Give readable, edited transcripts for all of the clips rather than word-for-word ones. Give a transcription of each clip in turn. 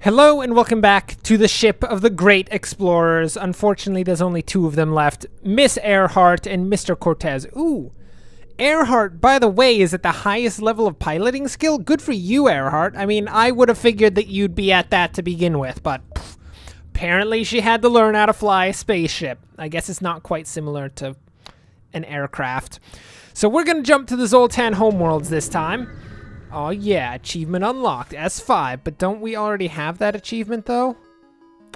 Hello and welcome back to the ship of the great explorers. Unfortunately, there's only two of them left. Miss Earhart and Mr. Cortez. Ooh. Earhart, by the way, is at the highest level of piloting skill. Good for you, Earhart. I mean, I would have figured that you'd be at that to begin with, but apparently she had to learn how to fly a spaceship. I guess it's not quite similar to an aircraft. So we're going to jump to the Zoltan homeworlds this time. Oh yeah, achievement unlocked, S5, but don't we already have that achievement though?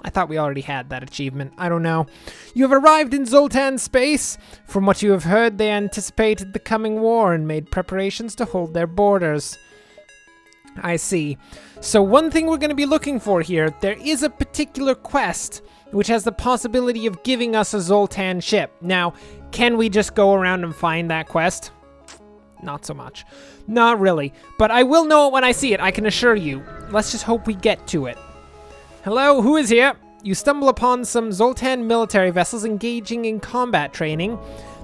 I thought we already had that achievement, I don't know. You have arrived in Zoltan space. From what you have heard, they anticipated the coming war and made preparations to hold their borders. I see. So one thing we're going to be looking for here, there is a particular quest which has the possibility of giving us a Zoltan ship. Now, can we just go around and find that quest? Not so much. Not really. But I will know it when I see it, I can assure you. Let's just hope we get to it. Hello, who is here? You stumble upon some Zoltan military vessels engaging in combat training.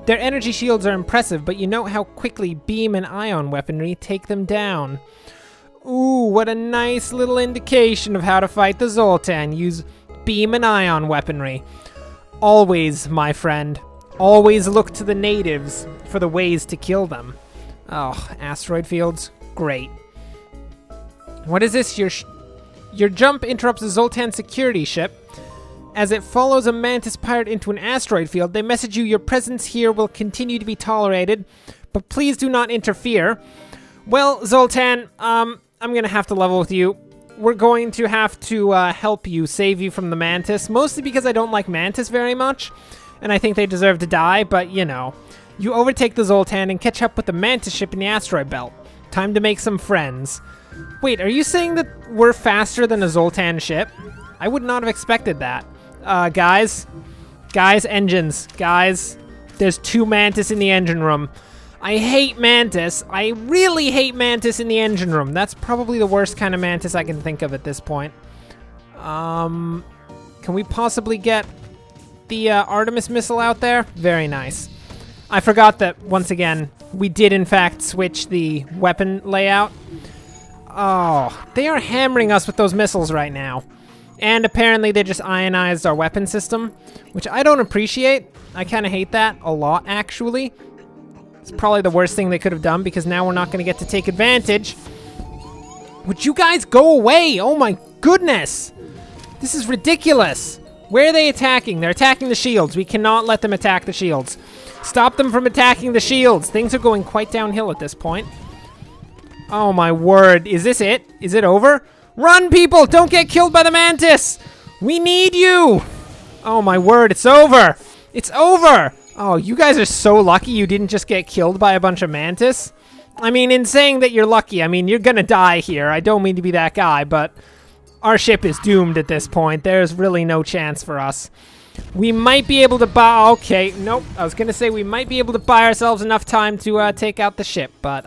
Their energy shields are impressive, but you note how quickly beam and ion weaponry take them down. Ooh, what a nice little indication of how to fight the Zoltan. Use beam and ion weaponry. Always, my friend. Always look to the natives for the ways to kill them. Oh, asteroid fields? Great. What is this? Your jump interrupts a Zoltan security ship. As it follows a Mantis pirate into an asteroid field, they message you your presence here will continue to be tolerated, but please do not interfere. Well, Zoltan, I'm gonna have to level with you. We're going to have to help you, save you from the Mantis, mostly because I don't like Mantis very much, and I think they deserve to die, but you know. You overtake the Zoltan and catch up with the Mantis ship in the asteroid belt. Time to make some friends. Wait, are you saying that we're faster than a Zoltan ship? I would not have expected that. Guys, engines. Guys, there's two Mantis in the engine room. I hate Mantis. I really hate Mantis in the engine room. That's probably the worst kind of Mantis I can think of at this point. Can we possibly get the Artemis missile out there? Very nice. I forgot that, once again, we did in fact switch the weapon layout. Oh, they are hammering us with those missiles right now. And apparently they just ionized our weapon system, which I don't appreciate. I kind of hate that a lot, actually. It's probably the worst thing they could have done because now we're not going to get to take advantage. Would you guys go away? Oh my goodness. This is ridiculous. Where are they attacking? They're attacking the shields. We cannot let them attack the shields. Stop them from attacking the shields. Things are going quite downhill at this point. Oh my word. Is this it? Is it over? Run, people! Don't get killed by the Mantis! We need you! Oh my word, it's over! It's over! Oh, you guys are so lucky you didn't just get killed by a bunch of Mantis. I mean, in saying that you're lucky, I mean, you're gonna die here. I don't mean to be that guy, but our ship is doomed at this point. There's really no chance for us. We might be able to buy... Okay, nope. I was gonna say we might be able to buy ourselves enough time to take out the ship, but,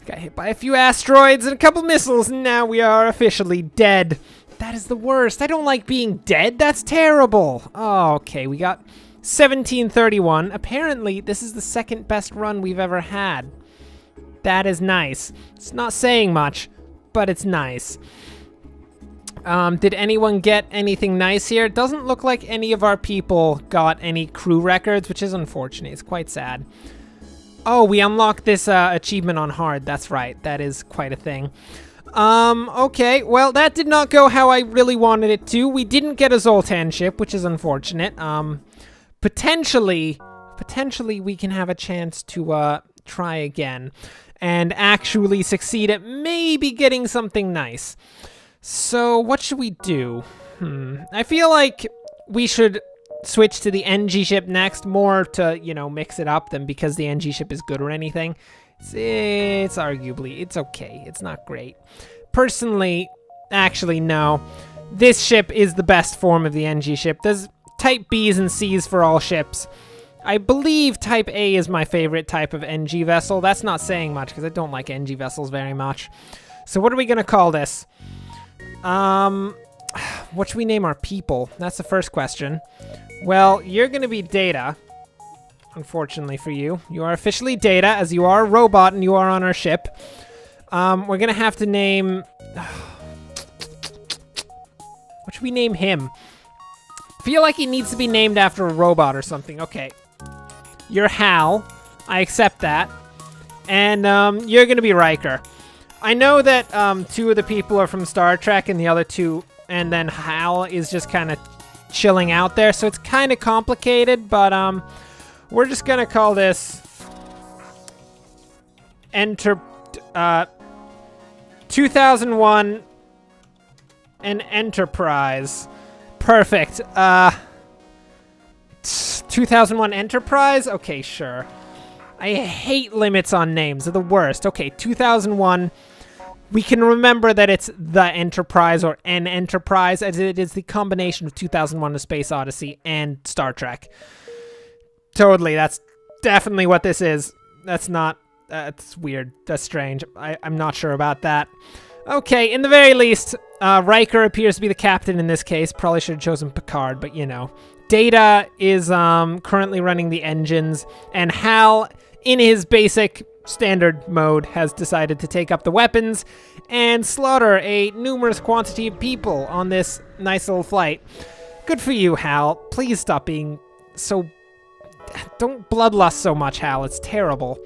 got hit by a few asteroids and a couple missiles, and now we are officially dead. That is the worst. I don't like being dead. That's terrible. Oh, okay, we got 1731. Apparently, this is the second best run we've ever had. That is nice. It's not saying much, but it's nice. Did anyone get anything nice here? It doesn't look like any of our people got any crew records, which is unfortunate. It's quite sad. Oh, we unlocked this achievement on hard. That's right. That is quite a thing. Okay. Well, that did not go how I really wanted it to. We didn't get a Zoltan ship, which is unfortunate. Potentially we can have a chance to try again and actually succeed at maybe getting something nice. So what should we do? I feel like we should switch to the NG ship next, more to, you know, mix it up than because the NG ship is good or anything. It's arguably, it's okay. It's not great. Personally, actually, no. This ship is the best form of the NG ship. There's type Bs and Cs for all ships. I believe type A is my favorite type of NG vessel. That's not saying much because I don't like NG vessels very much. So what are we going to call this? What should we name our people? That's the first question. Well, you're going to be Data. Unfortunately for you. You are officially Data, as you are a robot and you are on our ship. We're going to have to name... should we name him? Feel like he needs to be named after a robot or something. Okay. You're Hal. I accept that. And you're gonna be Riker. I know that 2 of the people are from Star Trek and the other 2, and then Hal is just kind of chilling out there, so it's kind of complicated, but we're just gonna call this 2001 an Enterprise. Perfect. 2001 Enterprise? Okay, sure. I hate limits on names. They're the worst. Okay, 2001. We can remember that it's the Enterprise or an Enterprise, as it is the combination of 2001: A Space Odyssey and Star Trek. Totally, that's definitely what this is. That's not... That's weird. That's strange. I'm not sure about that. Okay, in the very least, Riker appears to be the captain in this case. Probably should have chosen Picard, but you know. Data is currently running the engines, and Hal, in his basic standard mode, has decided to take up the weapons and slaughter a numerous quantity of people on this nice little flight. Good for you, Hal. Please stop being so... Don't bloodlust so much, Hal. It's terrible.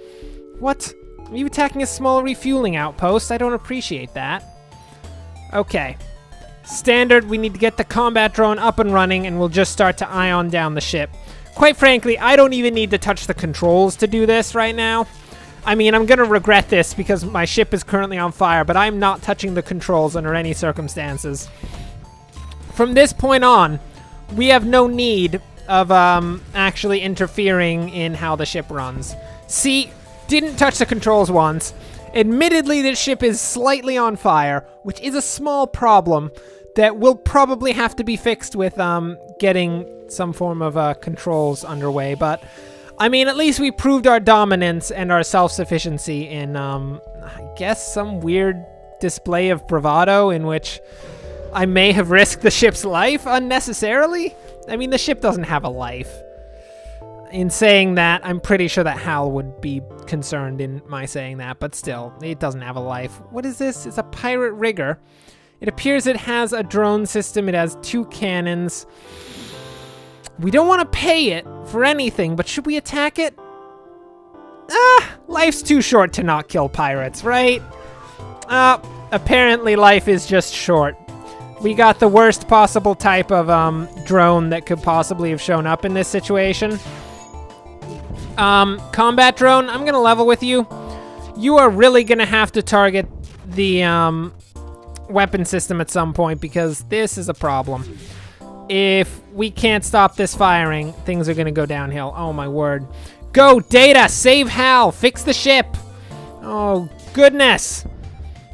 What? Are you attacking a small refueling outpost? I don't appreciate that. Okay. Standard, we need to get the combat drone up and running, and we'll just start to ion down the ship. Quite frankly, I don't even need to touch the controls to do this right now. I mean, I'm going to regret this because my ship is currently on fire, but I'm not touching the controls under any circumstances. From this point on, we have no need of actually interfering in how the ship runs. See, didn't touch the controls once. Admittedly, this ship is slightly on fire, which is a small problem that will probably have to be fixed with getting some form of controls underway, but I mean, at least we proved our dominance and our self-sufficiency in, I guess, some weird display of bravado in which I may have risked the ship's life unnecessarily. I mean, the ship doesn't have a life. In saying that, I'm pretty sure that Hal would be concerned in my saying that, but still, it doesn't have a life. What is this? It's a pirate rigger. It appears it has a drone system. It has 2 cannons. We don't want to pay it for anything, but should we attack it? Life's too short to not kill pirates, right? Apparently life is just short. We got the worst possible type of drone that could possibly have shown up in this situation. Combat drone, I'm gonna level with you. You are really gonna have to target the weapon system at some point because this is a problem. If we can't stop this firing, things are gonna go downhill. Oh my word. Go, Data! Save Hal! Fix the ship! Oh, goodness!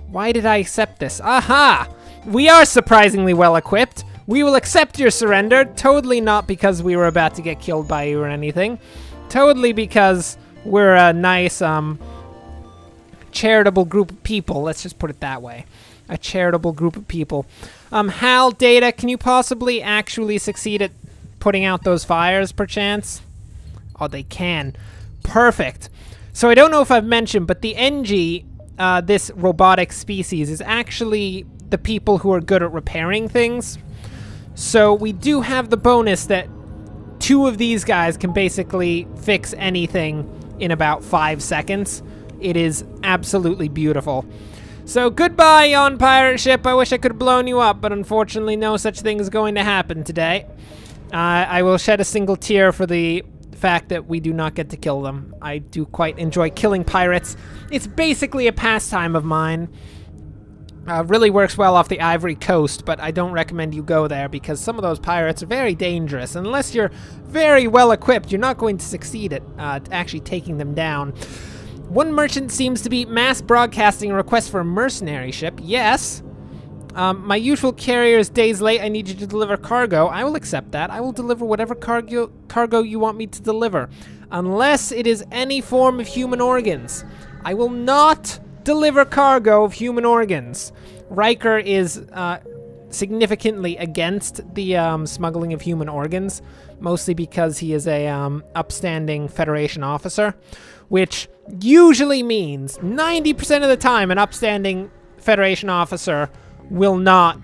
Why did I accept this? Aha! We are surprisingly well equipped. We will accept your surrender. Totally not because we were about to get killed by you or anything. Totally because we're a nice, charitable group of people. Let's just put it that way. A charitable group of people. Hal, Data, can you possibly actually succeed at putting out those fires, perchance? Oh, they can. Perfect. So I don't know if I've mentioned, but the NG, this robotic species, is actually the people who are good at repairing things. So we do have the bonus that 2 of these guys can basically fix anything in about 5 seconds. It is absolutely beautiful. So goodbye, on pirate ship. I wish I could have blown you up, but unfortunately no such thing is going to happen today. I will shed a single tear for the fact that we do not get to kill them. I do quite enjoy killing pirates. It's basically a pastime of mine. Really works well off the Ivory Coast, but I don't recommend you go there because some of those pirates are very dangerous. Unless you're very well equipped, you're not going to succeed at actually taking them down. One merchant seems to be mass broadcasting a request for a mercenary ship. Yes. My usual carrier is days late. I need you to deliver cargo. I will accept that. I will deliver whatever cargo you want me to deliver. Unless it is any form of human organs. I will not deliver cargo of human organs. Riker is significantly against the smuggling of human organs, mostly because he is a upstanding Federation officer, which usually means 90% of the time an upstanding Federation officer will not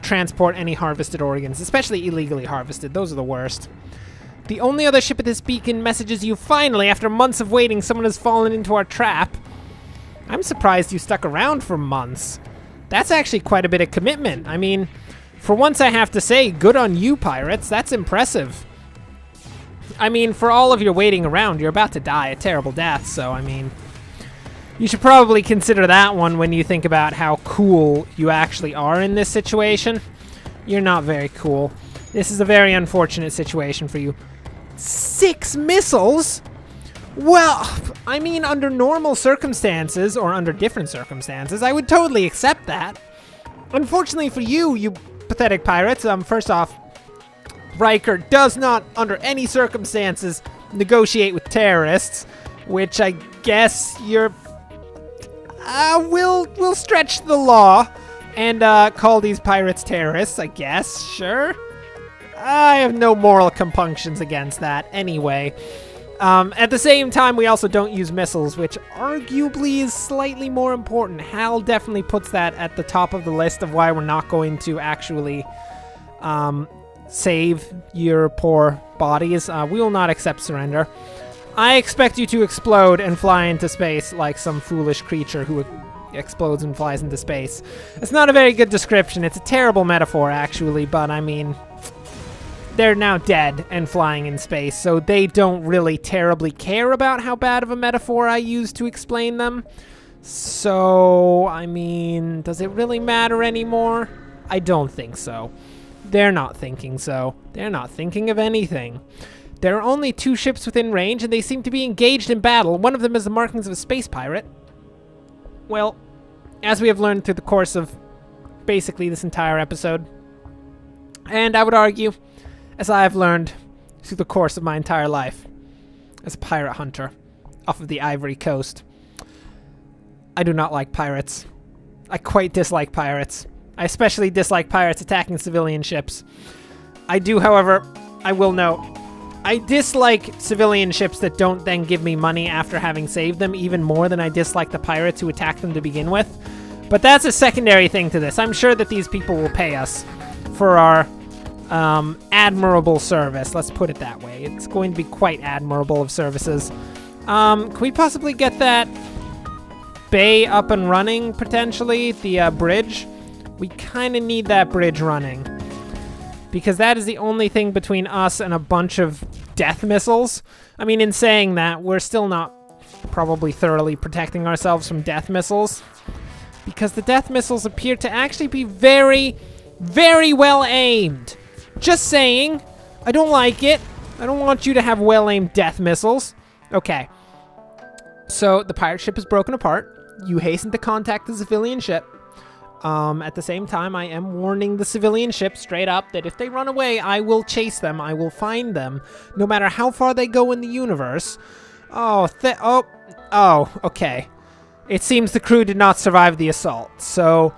transport any harvested organs, especially illegally harvested. Those are the worst. The only other ship at this beacon messages you finally, after months of waiting, someone has fallen into our trap. I'm surprised you stuck around for months. That's actually quite a bit of commitment. I mean, for once I have to say, good on you, pirates. That's impressive. I mean, for all of your waiting around, you're about to die a terrible death, so I mean, you should probably consider that one when you think about how cool you actually are in this situation. You're not very cool. This is a very unfortunate situation for you. 6 missiles? Well, I mean, under normal circumstances, or under different circumstances, I would totally accept that. Unfortunately for you, you pathetic pirates, first off, Riker does not, under any circumstances, negotiate with terrorists, which I guess you're... we'll stretch the law and call these pirates terrorists, I guess, sure. I have no moral compunctions against that anyway. At the same time, we also don't use missiles, which arguably is slightly more important. Hal definitely puts that at the top of the list of why we're not going to actually save your poor bodies. We will not accept surrender. I expect you to explode and fly into space like some foolish creature who explodes and flies into space. It's not a very good description. It's a terrible metaphor, actually, but I mean, they're now dead and flying in space, so they don't really terribly care about how bad of a metaphor I use to explain them. So, I mean, does it really matter anymore? I don't think so. They're not thinking so. They're not thinking of anything. There are only 2 ships within range, and they seem to be engaged in battle. One of them has the markings of a space pirate. Well, as we have learned through the course of basically this entire episode, and I would argue, as I have learned through the course of my entire life as a pirate hunter off of the Ivory Coast, I do not like pirates. I quite dislike pirates. I especially dislike pirates attacking civilian ships. I do, however, I will note, I dislike civilian ships that don't then give me money after having saved them even more than I dislike the pirates who attack them to begin with. But that's a secondary thing to this. I'm sure that these people will pay us for our admirable service. Let's put it that way. It's going to be quite admirable of services. Can we possibly get that bay up and running, potentially? The bridge? We kind of need that bridge running, because that is the only thing between us and a bunch of death missiles. I mean, in saying that, we're still not probably thoroughly protecting ourselves from death missiles, because the death missiles appear to actually be very, very well aimed. Just saying. I don't like it. I don't want you to have well-aimed death missiles. Okay. So, the pirate ship is broken apart. You hasten to contact the civilian ship. At the same time, I am warning the civilian ship straight up that if they run away, I will chase them. I will find them, no matter how far they go in the universe. Okay. It seems the crew did not survive the assault. So,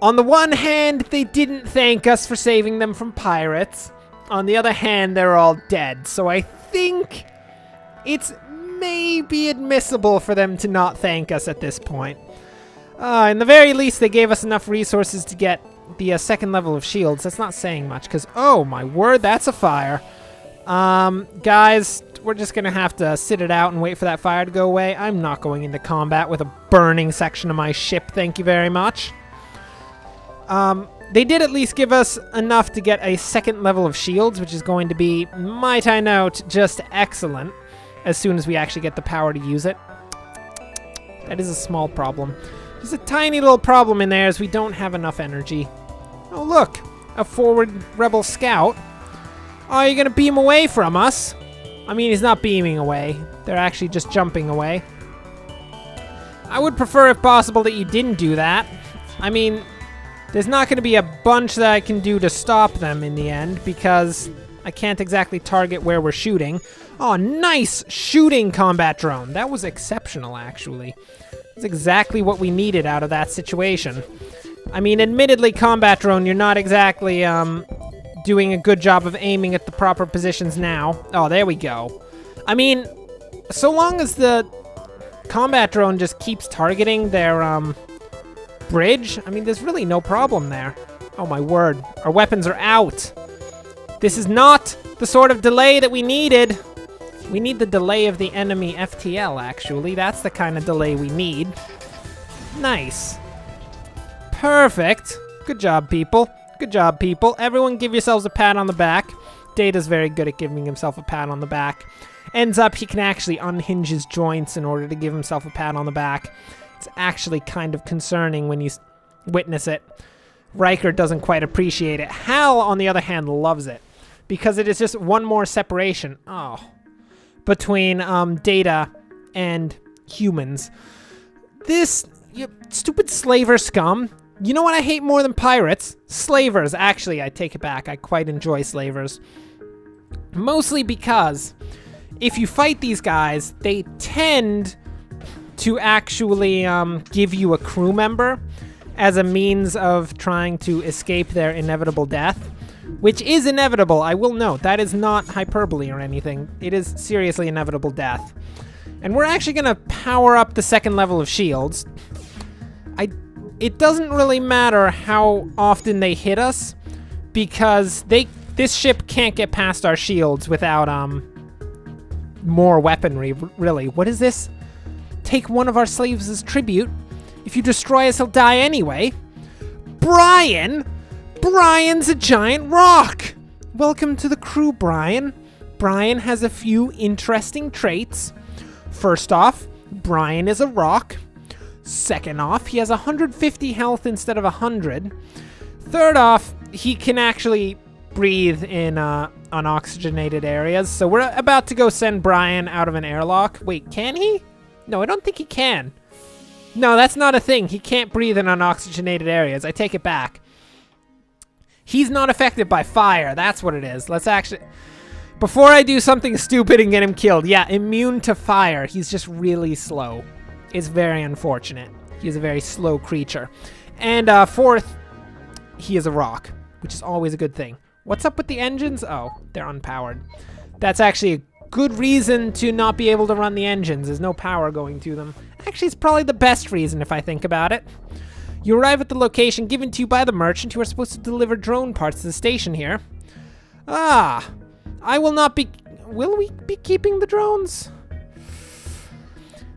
on the one hand, they didn't thank us for saving them from pirates. On the other hand, they're all dead. So I think it's maybe admissible for them to not thank us at this point. In the very least, they gave us enough resources to get the second level of shields. That's not saying much, because, oh my word, that's a fire. Guys, we're just going to have to sit it out and wait for that fire to go away. I'm not going into combat with a burning section of my ship, thank you very much. They did at least give us enough to get a second level of shields, which is going to be, might I note, just excellent as soon as we actually get the power to use it. That is a small problem. There's a tiny little problem in there as we don't have enough energy. Oh, look, a forward rebel scout. Oh, you're going to beam away from us? I mean, he's not beaming away. They're actually just jumping away. I would prefer, if possible, that you didn't do that. I mean, there's not going to be a bunch that I can do to stop them in the end, because I can't exactly target where we're shooting. Oh, nice shooting combat drone. That was exceptional, actually. That's exactly what we needed out of that situation. I mean, admittedly, combat drone, you're not exactly doing a good job of aiming at the proper positions now. Oh, there we go. I mean, so long as the combat drone just keeps targeting their bridge, I mean, there's really no problem there. Oh my word. Our weapons are out. This is not the sort of delay that we needed. We need the delay of the enemy FTL, actually. That's the kind of delay we need. Nice. Perfect. Good job, people. Good job, people. Everyone give yourselves a pat on the back. Data's very good at giving himself a pat on the back. Ends up, he can actually unhinge his joints in order to give himself a pat on the back. It's actually kind of concerning when you witness it. Riker doesn't quite appreciate it. Hal, on the other hand, loves it. Because it is just one more separation. Oh. Between Data and humans. This stupid slaver scum. You know what I hate more than pirates? Slavers. Actually, I take it back. I quite enjoy slavers. Mostly because if you fight these guys, they tend to actually give you a crew member as a means of trying to escape their inevitable death. Which is inevitable, I will note. That is not hyperbole or anything. It is seriously inevitable death. And we're actually going to power up the second level of shields. It doesn't really matter how often they hit us, because this ship can't get past our shields without more weaponry, really. What is this? Take one of our slaves as tribute. If you destroy us, he'll die anyway. Brian! Brian's a giant rock! Welcome to the crew, Brian. Brian has a few interesting traits. First off, Brian is a rock. Second off, he has 150 health instead of 100. Third off, he can actually breathe in unoxygenated areas. So we're about to go send Brian out of an airlock. Wait, can he? No, I don't think he can. No, that's not a thing. He can't breathe in unoxygenated areas. I take it back. He's not affected by fire. That's what it is. Let's actually... Before I do something stupid and get him killed. Yeah, immune to fire. He's just really slow. It's very unfortunate. He's a very slow creature. And fourth, he is a rock, which is always a good thing. What's up with the engines? Oh, they're unpowered. That's actually a good reason to not be able to run the engines. There's no power going to them. Actually, it's probably the best reason if I think about it. You arrive at the location given to you by the merchant. You are supposed to deliver drone parts to the station here. Ah, I will not be... Will we be keeping the drones?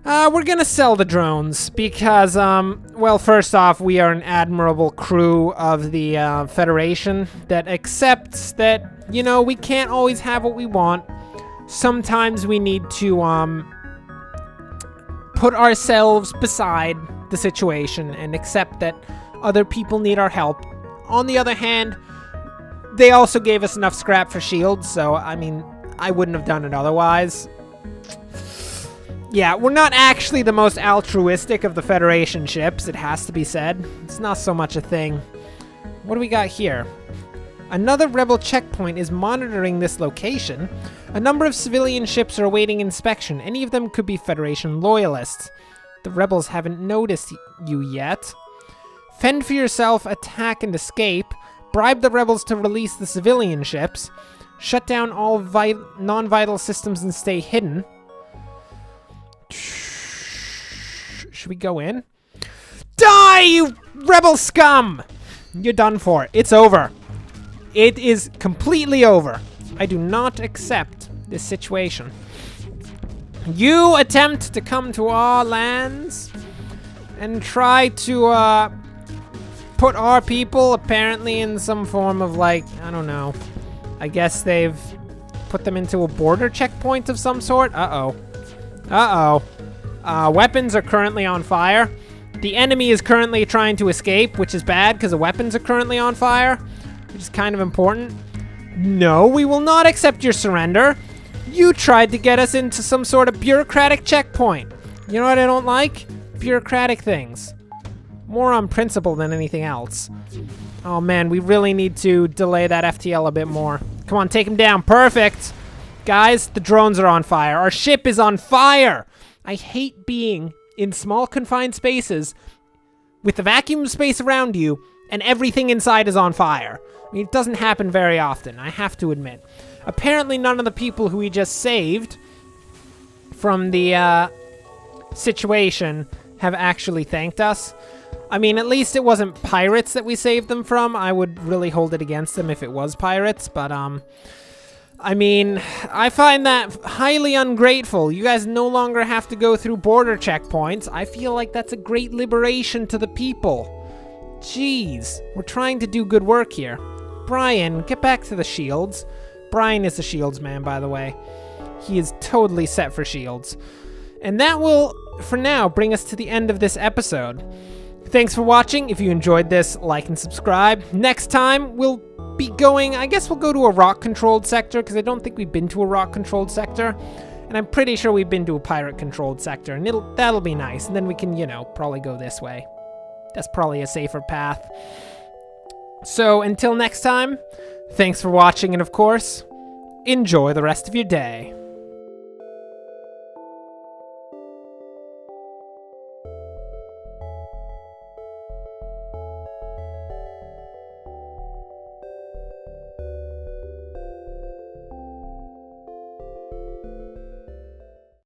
We're gonna sell the drones because, well, first off, we are an admirable crew of the Federation that accepts that, you know, we can't always have what we want. Sometimes we need to, put ourselves beside the situation and accept that other people need our help. On the other hand, they also gave us enough scrap for shields, so, I mean, I wouldn't have done it otherwise. Yeah, we're not actually the most altruistic of the Federation ships, it has to be said. It's not so much a thing. What do we got here? Another rebel checkpoint is monitoring this location. A number of civilian ships are awaiting inspection. Any of them could be Federation loyalists. The rebels haven't noticed you yet. Fend for yourself, attack and escape. Bribe the rebels to release the civilian ships. Shut down all non-vital systems and stay hidden. Should we go in? Die, you rebel scum! You're done for. It's over. It is completely over. I do not accept this situation. You attempt to come to our lands and try to put our people apparently in some form of, like, I don't know. I guess they've put them into a border checkpoint of some sort. Uh-oh. Uh-oh. Weapons are currently on fire. The enemy is currently trying to escape, which is bad because the weapons are currently on fire, which is kind of important. No, we will not accept your surrender. You tried to get us into some sort of bureaucratic checkpoint. You know what I don't like? Bureaucratic things. More on principle than anything else. Oh man, we really need to delay that FTL a bit more. Come on, take him down. Perfect. Guys, the drones are on fire. Our ship is on fire. I hate being in small confined spaces with the vacuum space around you and everything inside is on fire. I mean, it doesn't happen very often, I have to admit. Apparently none of the people who we just saved from the situation have actually thanked us. I mean, at least it wasn't pirates that we saved them from. I would really hold it against them if it was pirates, but, I mean, I find that highly ungrateful. You guys no longer have to go through border checkpoints. I feel like that's a great liberation to the people. Jeez, we're trying to do good work here. Brian, get back to the shields. Brian is the shields man, by the way. He is totally set for shields. And that will, for now, bring us to the end of this episode. Thanks for watching. If you enjoyed this, like and subscribe. Next time, we'll be going, I guess we'll go to a rock-controlled sector, because I don't think we've been to a rock-controlled sector. And I'm pretty sure we've been to a pirate-controlled sector, and that'll be nice. And then we can, probably go this way. That's probably a safer path. So, until next time, thanks for watching, and of course, enjoy the rest of your day.